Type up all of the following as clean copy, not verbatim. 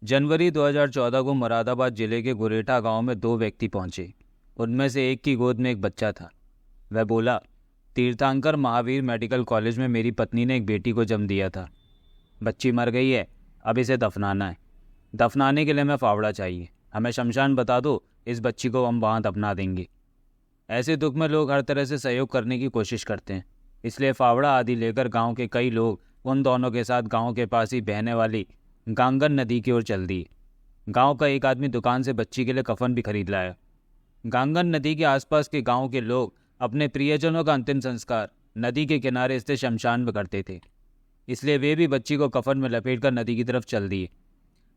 जनवरी 2014 को मुरादाबाद जिले के गुरेठा गांव में दो व्यक्ति पहुंचे। उनमें से एक की गोद में एक बच्चा था। वह बोला, तीर्थंकर महावीर मेडिकल कॉलेज में मेरी पत्नी ने एक बेटी को जन्म दिया था। बच्ची मर गई है, अब इसे दफनाना है। दफनाने के लिए हमें फावड़ा चाहिए। हमें शमशान बता दो, इस बच्ची को हम वहाँ दफना देंगे। ऐसे दुख में लोग हर तरह से सहयोग करने की कोशिश करते हैं, इसलिए फावड़ा आदि लेकर गांव के कई लोग उन दोनों के साथ गांव के पास ही बहने वाली गांगन नदी की ओर चल दिए। गांव का एक आदमी दुकान से बच्ची के लिए कफन भी खरीद लाया। गांगन नदी के आसपास के गांव के लोग अपने प्रियजनों का अंतिम संस्कार नदी के किनारे स्थित शमशान में करते थे, इसलिए वे भी बच्ची को कफन में लपेटकर नदी की तरफ चल दिए।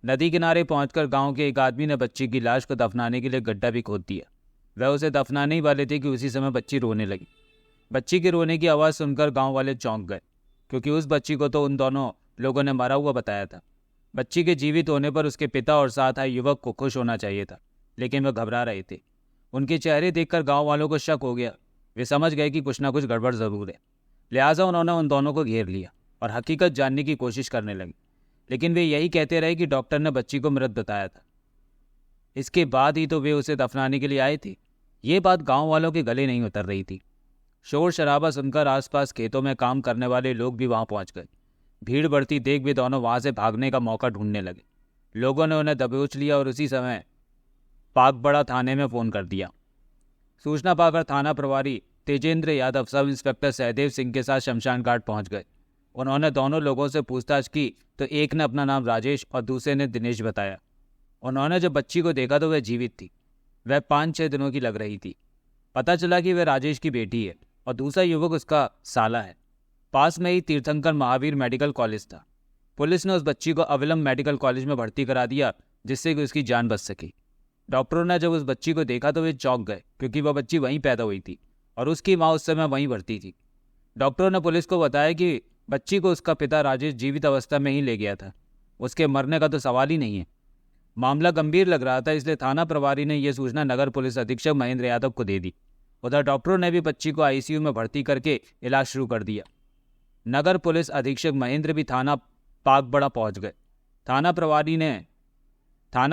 नदी किनारे पहुंचकर गांव के एक आदमी ने बच्ची की लाश को दफनाने के लिए गड्ढा भी खोद दिया। वह उसे दफनाने ही वाले थे कि उसी समय बच्ची रोने लगी। बच्ची के रोने की आवाज़ सुनकर गांव वाले चौंक गए, क्योंकि उस बच्ची को तो उन दोनों लोगों ने मरा हुआ बताया था। बच्ची के जीवित होने पर उसके पिता और साथ आए युवक को खुश होना चाहिए था, लेकिन वह घबरा रहे थे। उनके चेहरे देखकर गांव वालों को शक हो गया। वे समझ गए कि कुछ ना कुछ गड़बड़ ज़रूर है। लिहाजा उन्होंने उन दोनों को घेर लिया और हकीकत जानने की कोशिश करने लगे, लेकिन वे यही कहते रहे कि डॉक्टर ने बच्ची को मृत बताया था। इसके बाद ही तो वे उसे दफनाने के लिए आए थे। ये बात गांव वालों के गले नहीं उतर रही थी। शोर शराबा सुनकर आसपास खेतों में काम करने वाले लोग भी वहां पहुंच गए। भीड़ बढ़ती देख वे दोनों वहां से भागने का मौका ढूंढने लगे। लोगों ने उन्हें दबोच लिया और उसी समय पाकबड़ा थाने में फ़ोन कर दिया। सूचना पाकर थाना प्रभारी तेजेंद्र यादव सब इंस्पेक्टर सहदेव सिंह के साथ शमशान घाट पहुंच गए। उन्होंने दोनों लोगों से पूछताछ की तो एक ने अपना नाम राजेश और दूसरे ने दिनेश बताया। उन्होंने जब बच्ची को देखा तो वह जीवित थी। वह 5-6 दिनों की लग रही थी। पता चला कि वह राजेश की बेटी है और दूसरा युवक उसका साला है। पास में ही तीर्थंकर महावीर मेडिकल कॉलेज था। पुलिस ने उस बच्ची को अविलंब मेडिकल कॉलेज में भर्ती करा दिया, जिससे कि उसकी जान बच सकी। डॉक्टरों ने जब उस बच्ची को देखा तो वे चौंक गए, क्योंकि वह बच्ची वहीं पैदा हुई थी और उसकी माँ उस समय वहीं भर्ती थी। डॉक्टरों ने पुलिस को बताया कि बच्ची को उसका पिता राजेश जीवित अवस्था में ही ले गया था। उसके मरने का तो सवाल ही नहीं है। मामला गंभीर लग रहा था, इसलिए थाना प्रभारी ने यह सूचना नगर पुलिस अधीक्षक महेंद्र यादव को दे दी। उधर डॉक्टरों ने भी बच्ची को आईसीयू में भर्ती करके इलाज शुरू कर दिया। नगर पुलिस अधीक्षक महेंद्र भी थाना पाकबड़ा पहुंच गए। थाना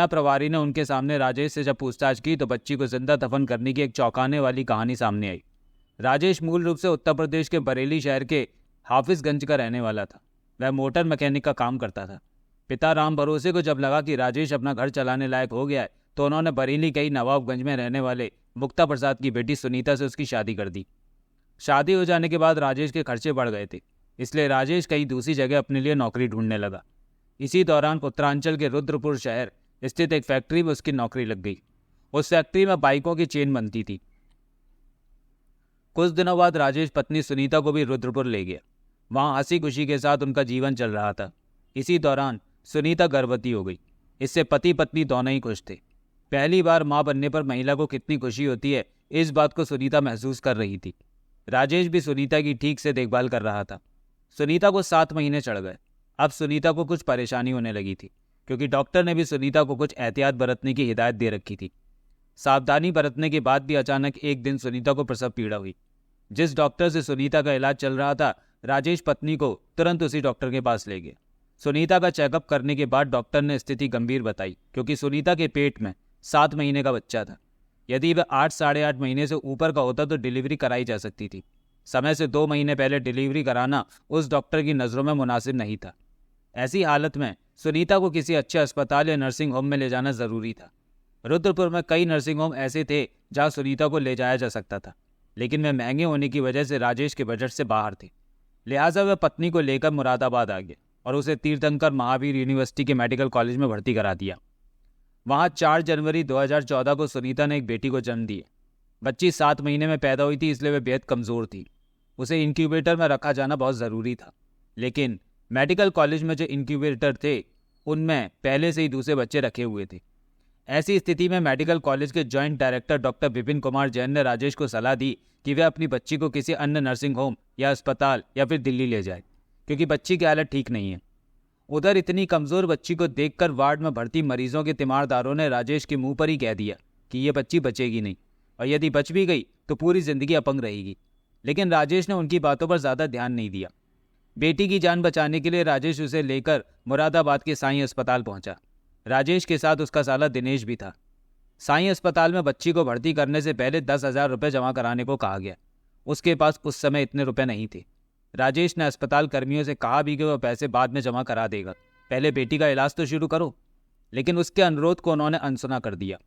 प्रभारी ने उनके सामने राजेश से जब पूछताछ की तो बच्ची को जिंदा दफन करने की एक चौंकाने वाली कहानी सामने आई। राजेश मूल रूप से उत्तर प्रदेश के बरेली शहर के हाफिजगंज का रहने वाला था। वह मोटर मैकेनिक का काम करता था। पिता राम भरोसे को जब लगा कि राजेश अपना घर चलाने लायक हो गया है तो उन्होंने बरेली के ही नवाबगंज में रहने वाले मुक्ता प्रसाद की बेटी सुनीता से उसकी शादी कर दी। शादी हो जाने के बाद राजेश के खर्चे बढ़ गए थे, इसलिए राजेश कहीं दूसरी जगह अपने लिए नौकरी ढूंढने लगा। इसी दौरान उत्तरांचल के रुद्रपुर शहर स्थित एक फैक्ट्री में उसकी नौकरी लग गई। उस फैक्ट्री में बाइकों की चेन बनती थी। कुछ दिनों बाद राजेश पत्नी सुनीता को भी रुद्रपुर ले गया। वहां हंसी खुशी के साथ उनका जीवन चल रहा था। इसी दौरान सुनीता गर्भवती हो गई। इससे पति पत्नी दोनों ही खुश थे। पहली बार मां बनने पर महिला को कितनी खुशी होती है, इस बात को सुनीता महसूस कर रही थी। राजेश भी सुनीता की ठीक से देखभाल कर रहा था। सुनीता को 7 महीने चढ़ गए। अब सुनीता को कुछ परेशानी होने लगी थी, क्योंकि डॉक्टर ने भी सुनीता को कुछ एहतियात बरतने की हिदायत दे रखी थी। सावधानी बरतने के बाद भी अचानक एक दिन सुनीता को प्रसव पीड़ा हुई। जिस डॉक्टर से सुनीता का इलाज चल रहा था, राजेश पत्नी को तुरंत उसी डॉक्टर के पास ले गए। सुनीता का चेकअप करने के बाद डॉक्टर ने स्थिति गंभीर बताई, क्योंकि सुनीता के पेट में 7 महीने का बच्चा था। यदि वह 8 साढ़े 8 महीने से ऊपर का होता तो डिलीवरी कराई जा सकती थी। समय से 2 महीने पहले डिलीवरी कराना उस डॉक्टर की नज़रों में मुनासिब नहीं था। ऐसी हालत में सुनीता को किसी अच्छे अस्पताल या नर्सिंग होम में ले जाना ज़रूरी था। रुद्रपुर में कई नर्सिंग होम ऐसे थे जहां सुनीता को ले जाया जा सकता था, लेकिन वे महंगे होने की वजह से राजेश के बजट से बाहर थे। लिहाजा वह पत्नी को लेकर मुरादाबाद आ गए और उसे तीर्थंकर महावीर यूनिवर्सिटी के मेडिकल कॉलेज में भर्ती करा दिया। वहां 4 जनवरी 2014 को सुनीता ने एक बेटी को जन्म दिया। बच्ची 7 महीने में पैदा हुई थी, इसलिए वह बेहद कमज़ोर थी। उसे इंक्यूबेटर में रखा जाना बहुत ज़रूरी था, लेकिन मेडिकल कॉलेज में जो इंक्यूबेटर थे उनमें पहले से ही दूसरे बच्चे रखे हुए थे। ऐसी स्थिति में मेडिकल कॉलेज के joint director doctor Vipin Kumar Jain ने राजेश को सलाह दी कि वह अपनी बच्ची को किसी अन्य नर्सिंग होम या अस्पताल या फिर दिल्ली ले जाए, क्योंकि बच्ची की हालत ठीक नहीं है। उधर इतनी कमज़ोर बच्ची को देखकर वार्ड में भर्ती मरीजों के तीमारदारों ने राजेश के मुंह पर ही कह दिया कि ये बच्ची बचेगी नहीं, और यदि बच भी गई तो पूरी ज़िंदगी अपंग रहेगी। लेकिन राजेश ने उनकी बातों पर ज़्यादा ध्यान नहीं दिया। बेटी की जान बचाने के लिए राजेश उसे लेकर मुरादाबाद के साईं अस्पताल पहुंचा। राजेश के साथ उसका साला दिनेश भी था। साईं अस्पताल में बच्ची को भर्ती करने से पहले 10,000 रुपये जमा कराने को कहा गया। उसके पास उस समय इतने रुपए नहीं थे। राजेश ने अस्पताल कर्मियों से कहा भी कि वह पैसे बाद में जमा करा देगा, पहले बेटी का इलाज तो शुरू करो, लेकिन उसके अनुरोध को उन्होंने अनसुना कर दिया।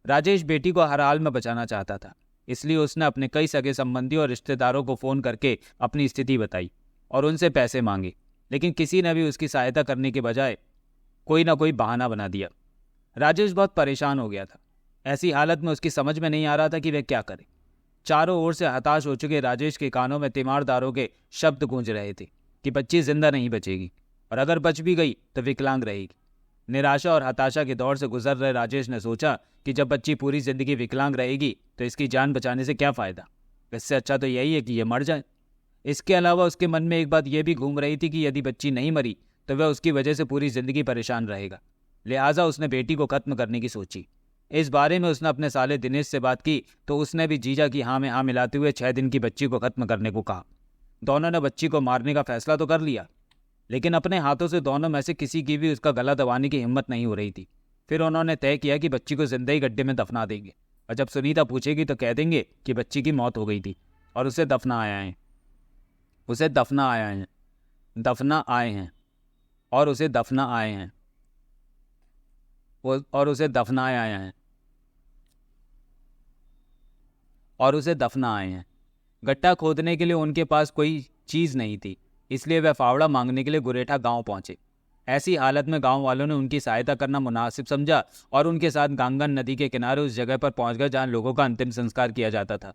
राजेश बेटी को हर हाल में बचाना चाहता था, इसलिए उसने अपने कई सगे संबंधियों और रिश्तेदारों को फ़ोन करके अपनी स्थिति बताई और उनसे पैसे मांगे, लेकिन किसी ने भी उसकी सहायता करने के बजाय कोई ना कोई बहाना बना दिया। राजेश बहुत परेशान हो गया था। ऐसी हालत में उसकी समझ में नहीं आ रहा था कि वह क्या करे। चारों ओर से हताश हो चुके राजेश के कानों में तीमारदारों के शब्द गूंज रहे थे कि बच्ची जिंदा नहीं बचेगी, और अगर बच भी गई तो विकलांग रहेगी। निराशा और हताशा के दौर से गुजर रहे राजेश ने सोचा कि जब बच्ची पूरी जिंदगी विकलांग रहेगी तो इसकी जान बचाने से क्या फ़ायदा, इससे अच्छा तो यही है कि यह मर जाए। इसके अलावा उसके मन में एक बात यह भी घूम रही थी कि यदि बच्ची नहीं मरी तो वह उसकी वजह से पूरी जिंदगी परेशान रहेगा। लिहाजा उसने बेटी को खत्म करने की सोची। इस बारे में उसने अपने साले दिनेश से बात की तो उसने भी जीजा की हाँ में हाँ मिलाते हुए 6 दिन की बच्ची को खत्म करने को कहा। दोनों ने बच्ची को मारने का फैसला तो कर लिया, लेकिन अपने हाथों से दोनों में से किसी की भी उसका गला दबाने की हिम्मत नहीं हो रही थी। फिर उन्होंने तय किया कि बच्ची को जिंदा ही गड्ढे में दफना देंगे, और जब सुनीता पूछेगी तो कह देंगे कि बच्ची की मौत हो गई थी और उसे दफना आए हैं और उसे दफना आए हैं और उसे दफना आए हैं। गड्ढा खोदने के लिए उनके पास कोई चीज़ नहीं थी, इसलिए वह फावड़ा मांगने के लिए गुरेठा गांव पहुंचे। ऐसी हालत में गांव वालों ने उनकी सहायता करना मुनासिब समझा और उनके साथ गांगन नदी के किनारे उस जगह पर पहुंच गए जहां लोगों का अंतिम संस्कार किया जाता था।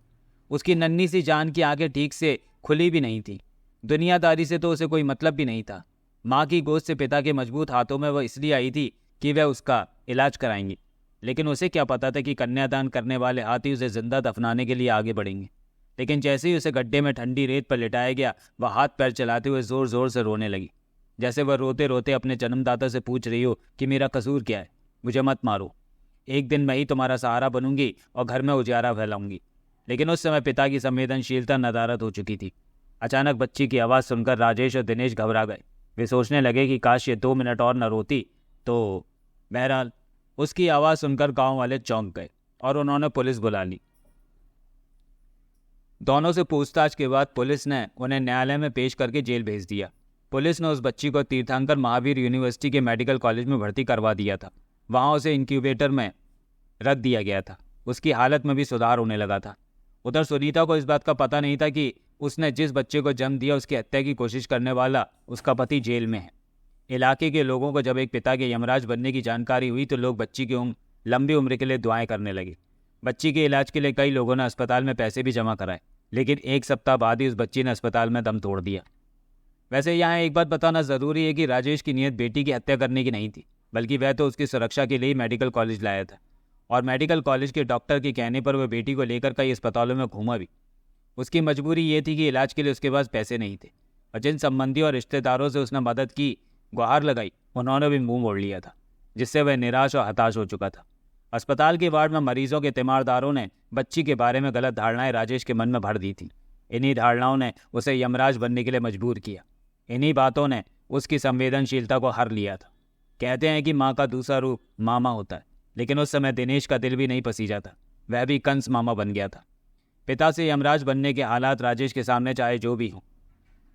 उसकी नन्ही सी जान की आंखें ठीक से खुली भी नहीं थी। दुनियादारी से तो उसे कोई मतलब भी नहीं था। माँ की गोद से पिता के मजबूत हाथों में वह इसलिए आई थी कि वह उसका इलाज कराएंगे, लेकिन उसे क्या पता था कि कन्यादान करने वाले हाथ ही उसे जिंदा दफनाने के लिए आगे बढ़ेंगे। लेकिन जैसे ही उसे गड्ढे में ठंडी रेत पर लिटाया गया, वह हाथ पैर चलाते हुए जोर जोर से रोने लगी, जैसे वह रोते रोते अपने जन्मदाता से पूछ रही हो कि मेरा कसूर क्या है, मुझे मत मारो, एक दिन मैं ही तुम्हारा सहारा बनूंगी और घर में उजियारा फैलाऊंगी। लेकिन उस समय पिता की संवेदनशीलता नदारद हो चुकी थी। अचानक बच्ची की आवाज़ सुनकर राजेश और दिनेश घबरा गए। वे सोचने लगे कि काश ये 2 मिनट और न रोती तो। बहरहाल उसकी आवाज़ सुनकर गांव वाले चौंक गए और उन्होंने पुलिस बुला ली। दोनों से पूछताछ के बाद पुलिस ने उन्हें न्यायालय में पेश करके जेल भेज दिया। पुलिस ने उस बच्ची को तीर्थंकर महावीर यूनिवर्सिटी के मेडिकल कॉलेज में भर्ती करवा दिया था। वहाँ उसे इंक्यूबेटर में रख दिया गया था। उसकी हालत में भी सुधार होने लगा था। उधर सुनीता को इस बात का पता नहीं था कि उसने जिस बच्चे को जन्म दिया उसकी हत्या की कोशिश करने वाला उसका पति जेल में है। इलाके के लोगों को जब एक पिता के यमराज बनने की जानकारी हुई तो लोग बच्ची की लंबी उम्र के लिए दुआएं करने लगे। बच्ची के इलाज के लिए कई लोगों ने अस्पताल में पैसे भी जमा कराए, लेकिन 1 सप्ताह बाद ही उस बच्ची ने अस्पताल में दम तोड़ दिया। वैसे यहाँ एक बात बताना ज़रूरी है कि राजेश की नीयत बेटी की हत्या करने की नहीं थी, बल्कि वह तो उसकी सुरक्षा के लिए मेडिकल कॉलेज लाया था, और मेडिकल कॉलेज के डॉक्टर के कहने पर वह बेटी को लेकर कई अस्पतालों में घूमा भी। उसकी मजबूरी ये थी कि इलाज के लिए उसके पास पैसे नहीं थे, और जिन संबंधियों और रिश्तेदारों से उसने मदद की, गुहार लगाई, उन्होंने भी मुंह मोड़ लिया था, जिससे वह निराश और हताश हो चुका था। अस्पताल के वार्ड में मरीजों के तीमारदारों ने बच्ची के बारे में गलत धारणाएं राजेश के मन में भर दी थी। इन्हीं धारणाओं ने उसे यमराज बनने के लिए मजबूर किया। इन्हीं बातों ने उसकी संवेदनशीलता को हर लिया था। कहते हैं कि माँ का दूसरा रूप मामा होता है, लेकिन उस समय दिनेश का दिल भी नहीं पसीजा था। वह भी कंस मामा बन गया था। पिता से यमराज बनने के हालात राजेश के सामने चाहे जो भी हों,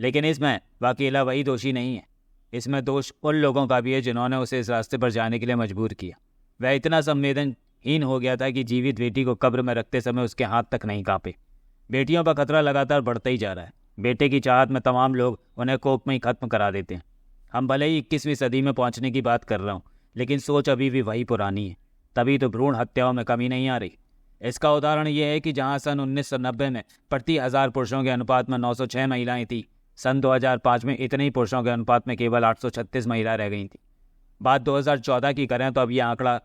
लेकिन इसमें वह अकेला वही दोषी नहीं है। इसमें दोष उन लोगों का भी है जिन्होंने उसे इस रास्ते पर जाने के लिए मजबूर किया। वह इतना संवेदनहीन हो गया था कि जीवित बेटी को कब्र में रखते समय उसके हाथ तक नहीं कांपे। बेटियों पर खतरा लगातार बढ़ता ही जा रहा है। बेटे की चाहत में तमाम लोग उन्हें कोख में ही खत्म करा देते हैं। हम भले ही 21वीं सदी में पहुंचने की बात कर रहा हूँ, लेकिन सोच अभी भी वही पुरानी है। तभी तो भ्रूण हत्याओं में कमी नहीं आ रही। इसका उदाहरण यह है कि जहाँ सन 1990 में प्रति 1000 पुरुषों के अनुपात में 906 महिलाएं थीं, सन 2005 में इतने ही पुरुषों के अनुपात में केवल 836 महिलाएं रह गई थीं। बात 2014 की करें तो अब यह आंकड़ा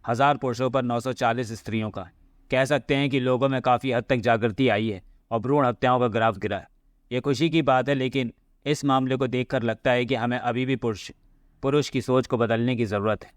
1000 पुरुषों पर 940 स्त्रियों का है। कह सकते हैं कि लोगों में काफ़ी हद तक जागृति आई है और भ्रूण हत्याओं का ग्राफ गिरा है। ये खुशी की बात है, लेकिन इस मामले को देखकर लगता है कि हमें अभी भी पुरुष की सोच को बदलने की ज़रूरत है।